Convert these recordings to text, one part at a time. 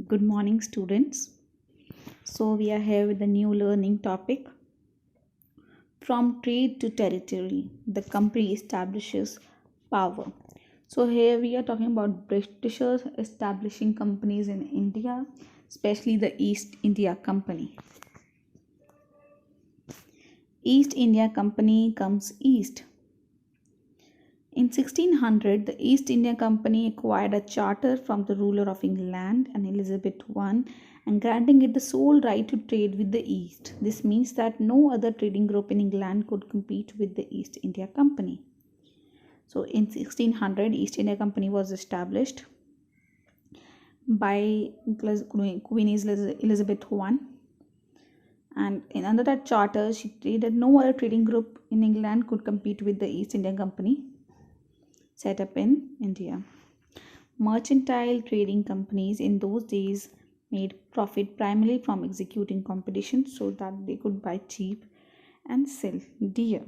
Good morning, students. So, we are here with a new learning topic. From trade to territory, the company establishes power. So, here we are talking about Britishers establishing companies in India, especially the East India Company. East India Company comes east. In 1600, the East India Company acquired a charter from the ruler of England and Elizabeth I and granting it the sole right to trade with the East. This means that no other trading group in England could compete with the East India Company. So in 1600, East India Company was established by Queen Elizabeth I, and under that charter she stated no other trading group in England could compete with the East India Company set up in India. Mercantile trading companies in those days made profit primarily from executing competition so that they could buy cheap and sell dear.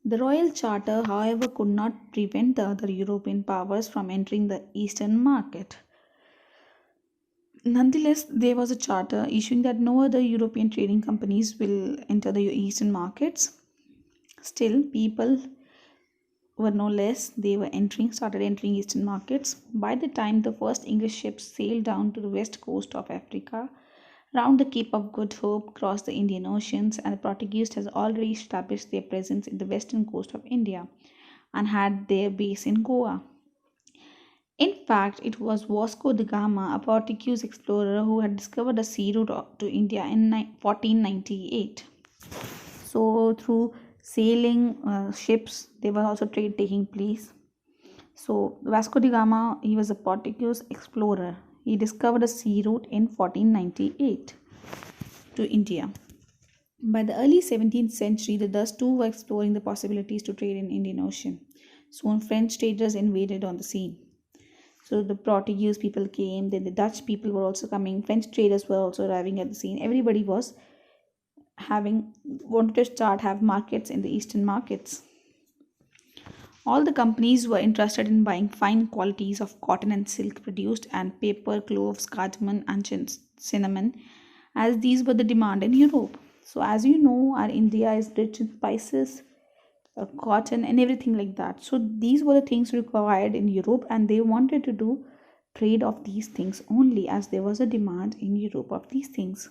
The Royal Charter, however, could not prevent the other European powers from entering the Eastern market. Nonetheless, there was a charter issuing that no other European trading companies will enter the Eastern markets. Still, people were no less, they were started entering Eastern markets. By the time the first English ships sailed down to the west coast of Africa, round the Cape of Good Hope, crossed the Indian Oceans, and the Portuguese has already established their presence in the western coast of India and had their base in Goa. In fact, it was Vasco da Gama, a Portuguese explorer, who had discovered a sea route to India in 1498. So, through sailing ships, there was also trade taking place. So, Vasco da Gama, he was a Portuguese explorer. He discovered a sea route in 1498 to India. By the early 17th century, the Dutch too were exploring the possibilities to trade in Indian Ocean. Soon, French traders invaded on the scene. So the Portuguese people came, then the Dutch people were also coming, French traders were also arriving at the scene. Everybody was wanted to have markets in the eastern markets. All the companies were interested in buying fine qualities of cotton and silk produced, and pepper, cloves, cardamom, and cinnamon, as these were the demand in Europe. So as you know, our India is rich in spices, cotton, and everything like that. So these were the things required in Europe, and they wanted to do trade of these things only, as there was a demand in Europe of these things.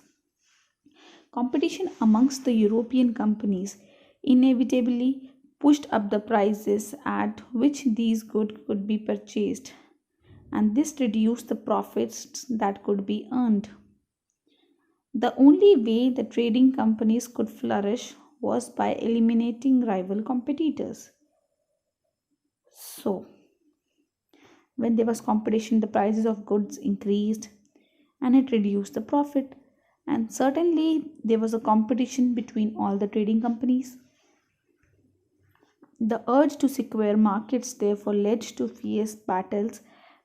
Competition amongst the European companies inevitably pushed up the prices at which these goods could be purchased, and this reduced the profits that could be earned. The only way the trading companies could flourish was by eliminating rival competitors. So, when there was competition, the prices of goods increased and it reduced the profit. And certainly, there was a competition between all the trading companies. The urge to secure markets therefore led to fierce battles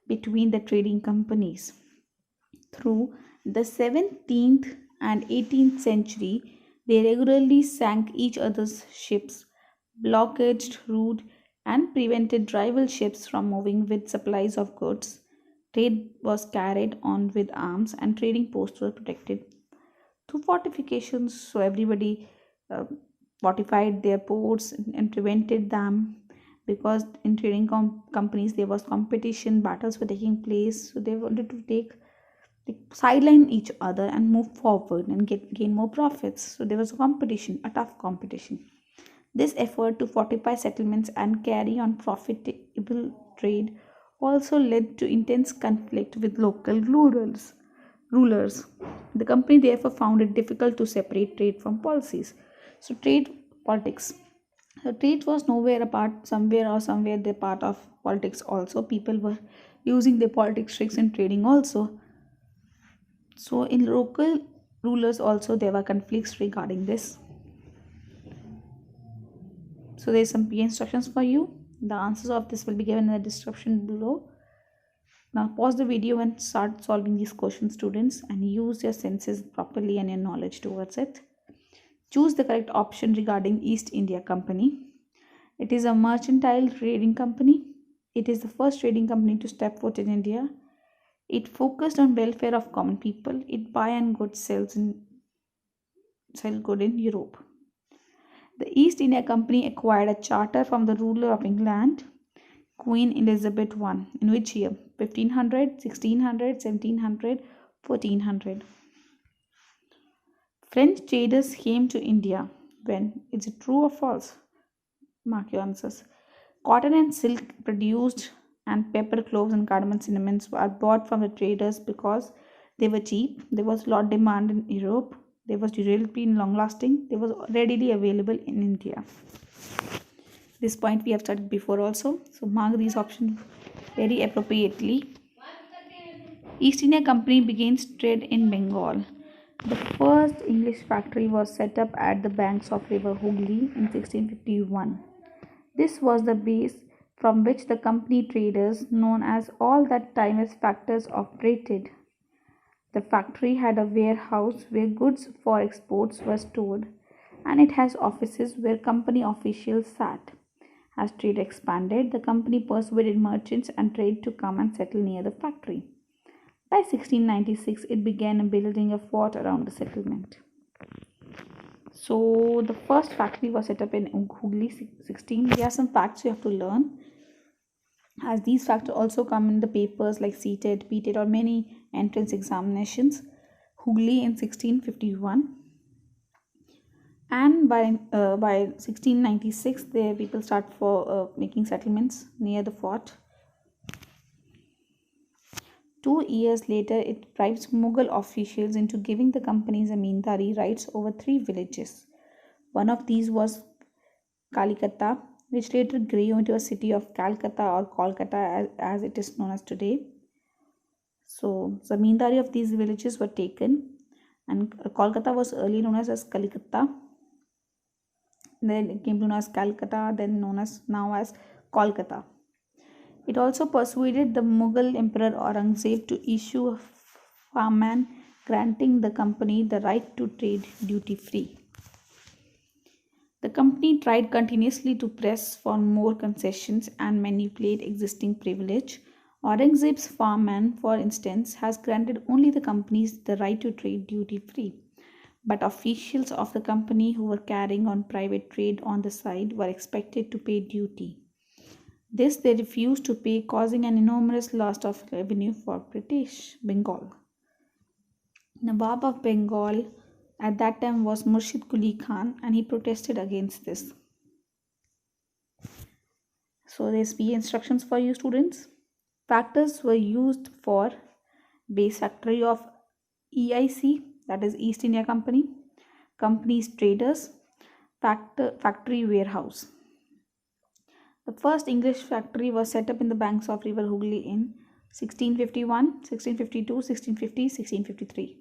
between the trading companies. Through the 17th and 18th century, they regularly sank each other's ships, blockaded routes, and prevented rival ships from moving with supplies of goods. Trade was carried on with arms, and trading posts were protected through fortifications. So everybody uh, fortified their ports and prevented them, because in trading companies there was competition, battles were taking place. So they wanted to sideline each other and move forward and gain more profits. So there was a competition, a tough competition. This effort to fortify settlements and carry on profitable trade also led to intense conflict with local rulers. The company therefore found it difficult to separate trade from policies. So trade politics. So trade was nowhere apart, somewhere the part of politics also. People were using their politics tricks in trading also. So in local rulers also there were conflicts regarding this. So there's some P instructions for you. The answers of this will be given in the description below. Now pause the video and start solving these questions, students, and use your senses properly and your knowledge towards it. Choose the correct option regarding East India Company. It is a mercantile trading company. It is the first trading company to step foot in India. It focused on welfare of common people. It buy and good sell good in Europe. The East India Company acquired a charter from the ruler of England, Queen Elizabeth I. In which year? 1500, 1600, 1700, 1400. French traders came to India. When? Is it true or false? Mark your answers. Cotton and silk produced and pepper, cloves, and cardamom cinnamons were bought from the traders because they were cheap. There was lot demand in Europe. There was durability and long lasting. They was readily available in India. This point we have studied before also. So mark these options very appropriately. East India Company begins trade in Bengal. The first English factory was set up at the banks of river Hooghly in 1651. This was the base from which the company traders, known as all that time as factors, operated. The factory had a warehouse where goods for exports were stored, and it has offices where company officials sat. As trade expanded, the company persuaded merchants and trade to come and settle near the factory. By 1696, it began building a fort around the settlement. So the first factory was set up in Hooghly 16. There are some facts you have to learn, as these facts also come in the papers like CTET, PTET, or many entrance examinations. Hooghly in 1651, and by 1696, there people start for making settlements near the fort. 2 years later, it bribes Mughal officials into giving the company zamindari rights over 3 villages. One of these was Kalikata, which later grew into a city of Calcutta or Kolkata as it is known as today. So, zamindari of these villages were taken, and Kolkata was earlier known as Kalikata. Then it came to known as Calcutta, then known as now as Kolkata. It also persuaded the Mughal Emperor Aurangzeb to issue a farman granting the company the right to trade duty free. The company tried continuously to press for more concessions and manipulate existing privilege. Aurangzeb's farman, for instance, has granted only the companies the right to trade duty free, but officials of the company who were carrying on private trade on the side were expected to pay duty. This they refused to pay, causing an enormous loss of revenue for British Bengal. Nawab of Bengal at that time was Murshid Quli Khan, and he protested against this. So there's P instructions for you students. Factors were used for base factory of EIC, that is East India Company, company's traders, factory warehouse. The first English factory was set up in the banks of river Hooghly in 1651, 1652, 1650, 1653.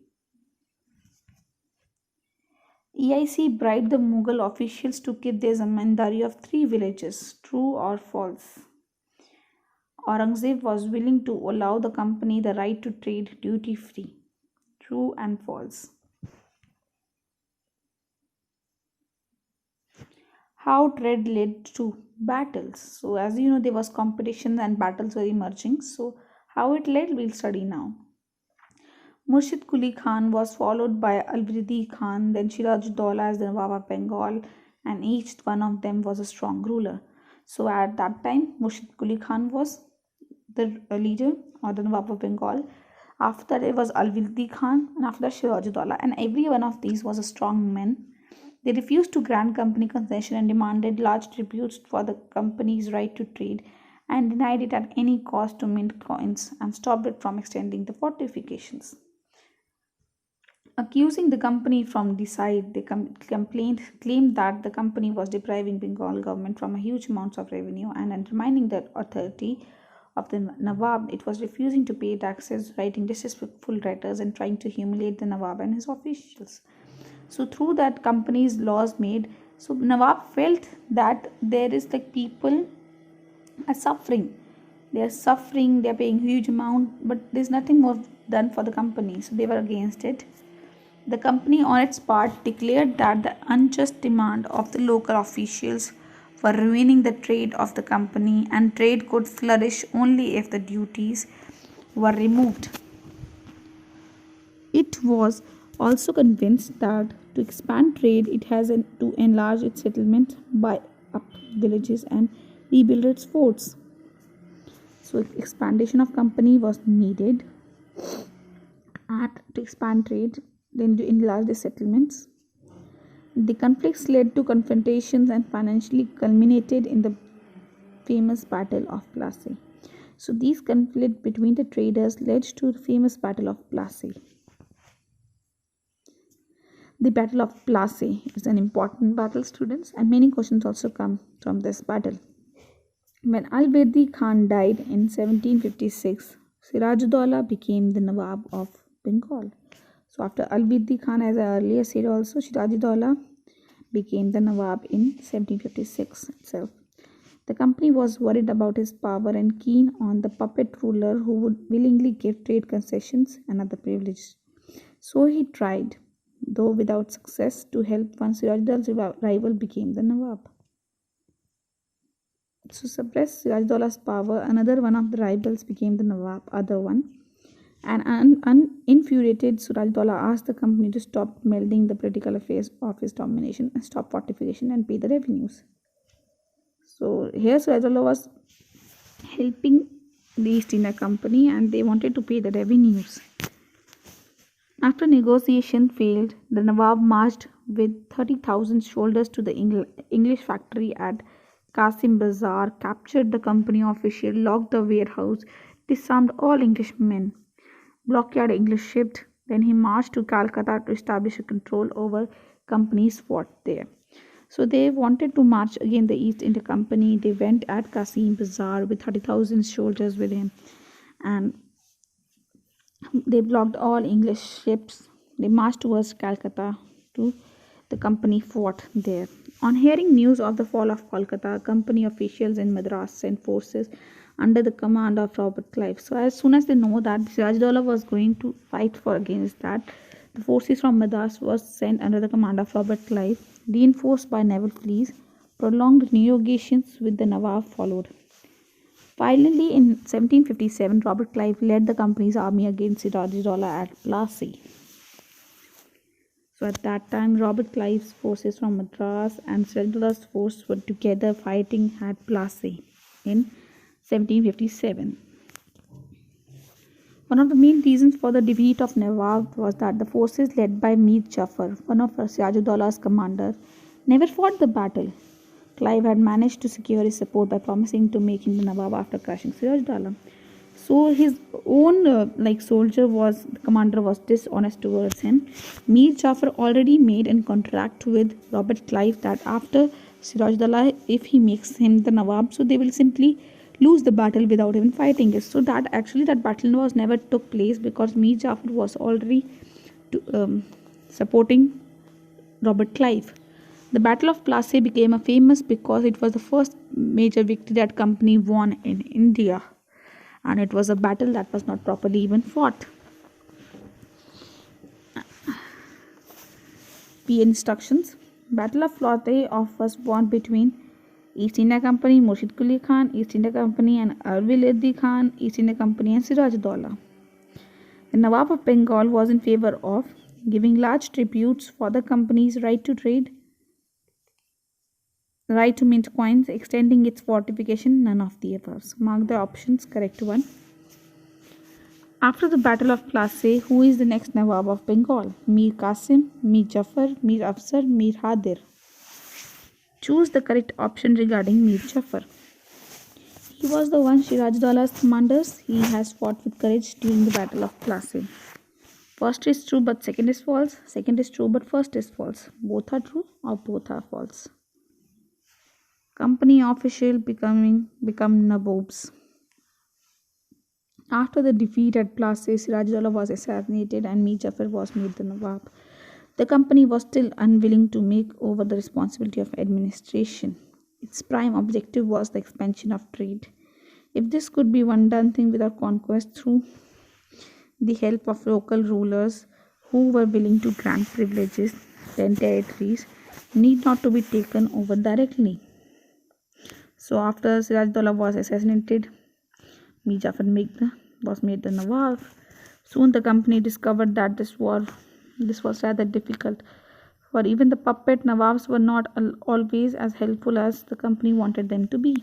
EIC bribed the Mughal officials to give their zamindari of 3 villages. True or false? Aurangzeb was willing to allow the company the right to trade duty free. True and false. How trade led to battles. So as you know, there was competition and battles were emerging. So how it led, we'll study now. Murshid Quli Khan was followed by Alwridi Khan, then Siraj-ud-Daulah as the Nawab of Bengal, and each one of them was a strong ruler. So at that time, Murshid Quli Khan was the leader or the Nawab of Bengal. After that, it was Alwridi Khan, and after that, Siraj-ud-Daulah, and every one of these was a strong man. They refused to grant company concession and demanded large tributes for the company's right to trade, and denied it at any cost to mint coins, and stopped it from extending the fortifications. Accusing the company from decide, they claimed that the company was depriving Bengal government from a huge amounts of revenue and undermining the authority of the Nawab. It was refusing to pay taxes, writing disrespectful letters, and trying to humiliate the Nawab and his officials. So through that company's laws made, so Nawab felt that there is like people are suffering. They are suffering, they are paying huge amount, but there's nothing more done for the company. So they were against it. The company on its part declared that the unjust demand of the local officials for ruining the trade of the company, and trade could flourish only if the duties were removed. It was also convinced that to expand trade, it has to enlarge its settlement, buy up villages, and rebuild its forts. So, expansion of company was needed, and to expand trade, then to enlarge the settlements. The conflicts led to confrontations and financially culminated in the famous Battle of Plassey. So, these conflicts between the traders led to the famous Battle of Plassey. The Battle of Plassey is an important battle, students, and many questions also come from this battle. When Al-Birdi Khan died in 1756, Sirajuddaulah became the Nawab of Bengal. So after Al-Birdi Khan, as I earlier said also, Sirajuddaulah became the Nawab in 1756 itself. The company was worried about his power and keen on the puppet ruler who would willingly give trade concessions and other privileges. So he tried, though without success, to help one Sirajuddaulah's rival became the Nawab. To suppress Sirajuddaullah's power, another one of the rivals became the Nawab, other one. And infuriated, Sirajuddaulah asked the company to stop meddling the political affairs of his domination and stop fortification and pay the revenues. So here Sirajuddaulah was helping the East India Company and they wanted to pay the revenues. After negotiation failed, the Nawab marched with 30,000 soldiers to the English factory at Qasim Bazaar, captured the company official, locked the warehouse, disarmed all Englishmen, blockaded English ships. Then he marched to Calcutta to establish a control over company's fort there. So they wanted to march against the East India Company. They went at Qasim Bazaar with 30,000 soldiers with him, and they blocked all English ships. They marched towards Calcutta to the company fort there. On hearing news of the fall of Kolkata, company officials in Madras sent forces under the command of Robert Clive. So as soon as they know that Sirajuddaulah was going to fight for against that, the forces from Madras was sent under the command of Robert Clive, reinforced by naval fleets. Prolonged negotiations with the Nawab followed. Finally, in 1757, Robert Clive led the company's army against Sirajuddaulah at Plassey. So at that time, Robert Clive's forces from Madras and Sirajuddaullah's force were together fighting at Plassey in 1757. One of the main reasons for the defeat of Nawab was that the forces led by Mir Jafar, one of Sirajuddaullah's commanders, never fought the battle. Clive had managed to secure his support by promising to make him the Nawab after crushing Sirajuddaulah. So his own commander was dishonest towards him. Mir Jafar already made a contract with Robert Clive that after Sirajuddaulah, if he makes him the Nawab, so they will simply lose the battle without even fighting it. So that battle was never took place because Mir Jafar was already supporting Robert Clive. The Battle of Plassey became famous because it was the first major victory that company won in India, and it was a battle that was not properly even fought. P instructions. Battle of Plassey was won between East India Company, Murshid Quli Khan, East India Company, and Al-Birdi Khan, East India Company, and Sirajuddaulah. The Nawab of Bengal was in favor of giving large tributes for the company's right to trade, right to mint coins, extending its fortification, none of the above. Mark the options, correct one. After the Battle of Plassey, who is the next Nawab of Bengal? Mir Qasim, Mir Jafar, Mir Afzal, Mir Hadir. Choose the correct option regarding Mir Jafar. He was the one Sirajuddaullah's commanders. He has fought with courage during the Battle of Plassey. First is true but second is false. Second is true but first is false. Both are true or both are false. Company official become Nawabs. After the defeat at Plassey, Sirajuddaulah was assassinated and Mir Jafar was made the Nawab. The company was still unwilling to make over the responsibility of administration. Its prime objective was the expansion of trade. If this could be one done thing without conquest through the help of local rulers who were willing to grant privileges, then territories need not to be taken over directly. So after Siraj-Dowla was assassinated, Mir Jafar was made the Nawab. Soon the company discovered that this was rather difficult, for even the puppet Nawabs were not always as helpful as the company wanted them to be.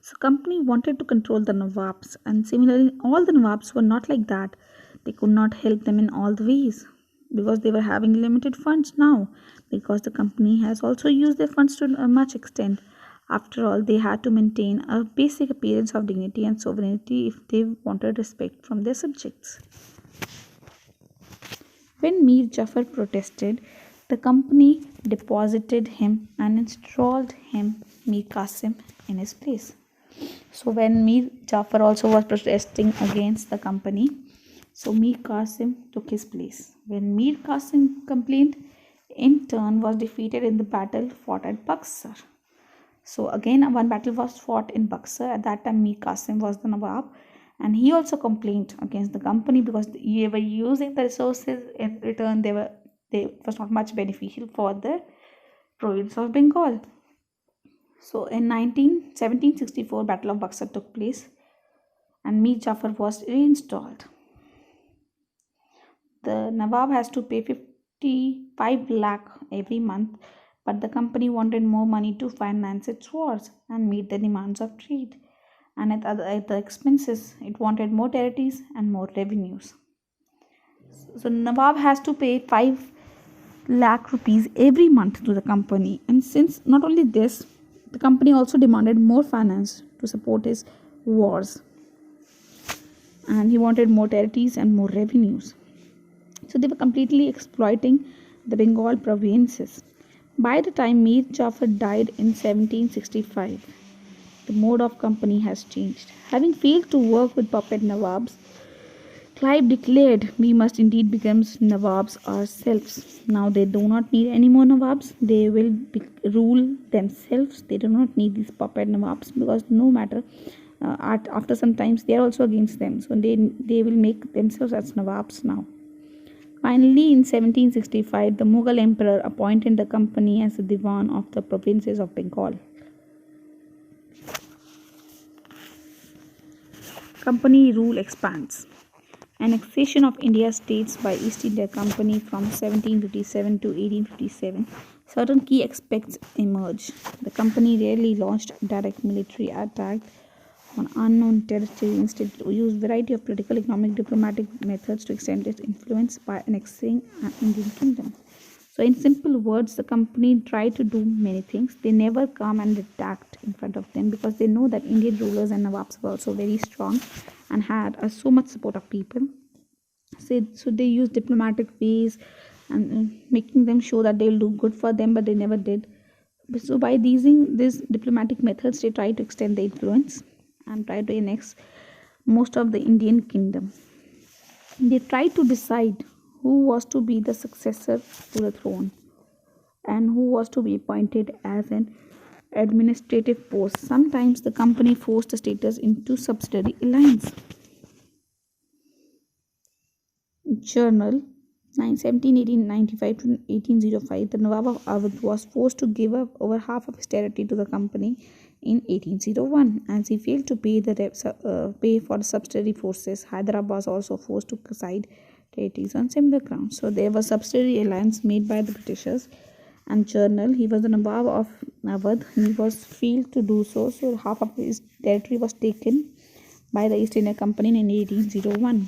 So company wanted to control the Nawabs, and similarly all the Nawabs were not like that. They could not help them in all the ways because they were having limited funds now, because the company has also used their funds to a much extent. After all, they had to maintain a basic appearance of dignity and sovereignty if they wanted respect from their subjects. When Mir Jafar protested, the company deposited him and installed him, Mir Qasim, in his place. So when Mir Jafar also was protesting against the company, so Mir Qasim took his place. When Mir Qasim complained, in turn was defeated in the battle fought at Buxar. So again one battle was fought in Buxar. At that time Mir Qasim was the Nawab, and he also complained against the company because they were using the resources. In return they was not much beneficial for the province of Bengal. So in 1764 Battle of Buxar took place and Mir Jafar was reinstalled. The Nawab has to pay 55 lakh every month, but the company wanted more money to finance its wars and meet the demands of trade. And at the expenses, it wanted more territories and more revenues. So Nawab has to pay 5 lakh rupees every month to the company. And since not only this, the company also demanded more finance to support his wars. And he wanted more territories and more revenues. So they were completely exploiting the Bengal provinces. By the time Mir Jafar died in 1765, the mode of company has changed. Having failed to work with puppet Nawabs, Clive declared, "We must indeed become Nawabs ourselves. Now they do not need any more Nawabs. They will rule themselves. They do not need these puppet Nawabs, because no matter after some times they are also against them. So they will make themselves as Nawabs now." Finally, in 1765, the Mughal emperor appointed the company as the Diwan of the provinces of Bengal. Company rule expands. Annexation of India's states by East India Company from 1757 to 1857. Certain key aspects emerge. The company rarely launched direct military attack on unknown territory. Instead, it used a variety of political, economic, diplomatic methods to extend its influence by annexing an Indian kingdom. So in simple words, the company tried to do many things. They never come and attacked in front of them, because they know that Indian rulers and Nawabs were also very strong and had so much support of people. So they used diplomatic ways and making them show that they will do good for them, but they never did. So by using these diplomatic methods, they tried to extend the influence and try to annex most of the Indian kingdom. They tried to decide who was to be the successor to the throne and who was to be appointed as an administrative post. Sometimes the company forced the states into subsidiary alliance. Journal 1895 to 1805, the Nawab of Awadh was forced to give up over half of his territory to the company in 1801, as he failed to pay pay for the subsidiary forces. Hyderabad was also forced to cede territories on similar grounds. So there was subsidiary alliance made by the Britishers. And Journal, he was the Nawab of Awadh. He was failed to do so, so half of his territory was taken by the East India Company in 1801.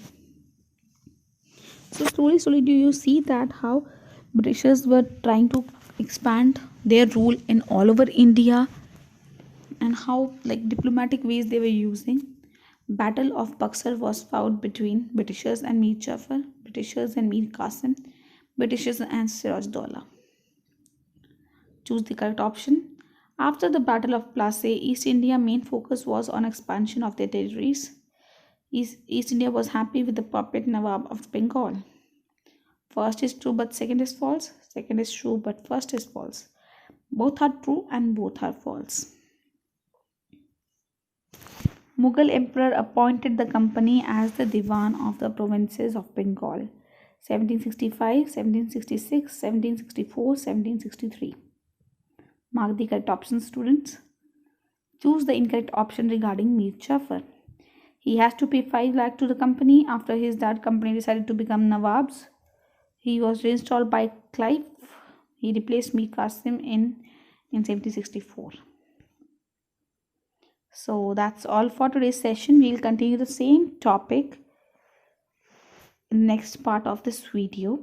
So slowly do you see that how Britishers were trying to expand their rule in all over India, and how diplomatic ways they were using. Battle of Buxar was fought between Britishers and Mir Jafar, Britishers and Mir Qasim, Britishers and Siraj-Dowla. Choose the correct option. After the Battle of Plassey, East India main focus was on expansion of their territories. East India was happy with the puppet Nawab of Bengal. First is true but second is false. Second is true but first is false. Both are true and both are false. Mughal emperor appointed the company as the Diwan of the provinces of Bengal. 1765, 1766, 1764, 1763. Mark the correct option, students. Choose the incorrect option regarding Mir Jafar. He has to pay 5 lakh to the company after his dad company decided to become Nawabs. He was reinstalled by Clive. He replaced Mir Qasim in 1764. So that's all for today's session. We'll continue the same topic in the next part of this video.